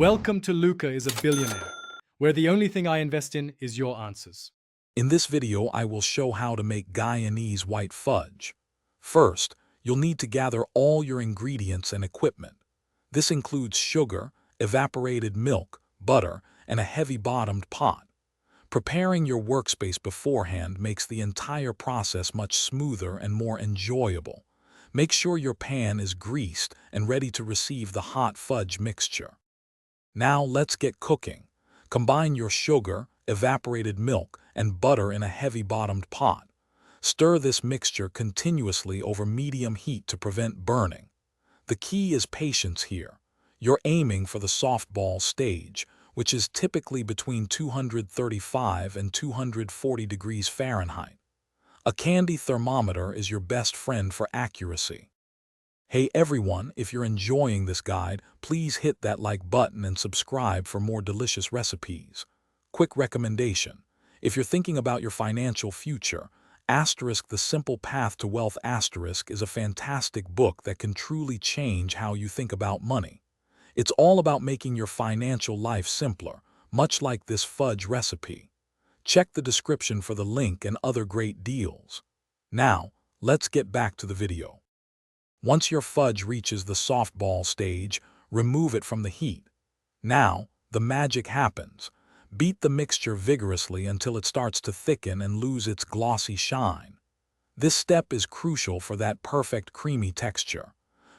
Welcome to Luca is a Billionaire, where the only thing I invest in is your answers. In this video, I will show how to make Guyanese white fudge. First, you'll need to gather all your ingredients and equipment. This includes sugar, evaporated milk, butter, and a heavy-bottomed pot. Preparing your workspace beforehand makes the entire process much smoother and more enjoyable. Make sure your pan is greased and ready to receive the hot fudge mixture. Now let's get cooking. Combine your sugar, evaporated milk, and butter in a heavy-bottomed pot. Stir this mixture continuously over medium heat to prevent burning. The key is patience here. You're aiming for the softball stage, which is typically between 235 and 240 degrees Fahrenheit. A candy thermometer is your best friend for accuracy. Hey everyone, if you're enjoying this guide, please hit that like button and subscribe for more delicious recipes. Quick recommendation: if you're thinking about your financial future, The Simple Path to Wealth is a fantastic book that can truly change how you think about money. It's all about making your financial life simpler, much like this fudge recipe. Check the description for the link and other great deals. Now, let's get back to the video. Once your fudge reaches the softball stage, remove it from the heat. Now, the magic happens. Beat the mixture vigorously until it starts to thicken and lose its glossy shine. This step is crucial for that perfect creamy texture.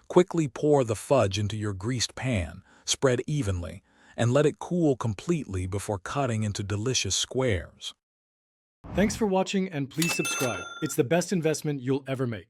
Quickly pour the fudge into your greased pan, spread evenly, and let it cool completely before cutting into delicious squares. Thanks for watching and please subscribe. It's the best investment you'll ever make.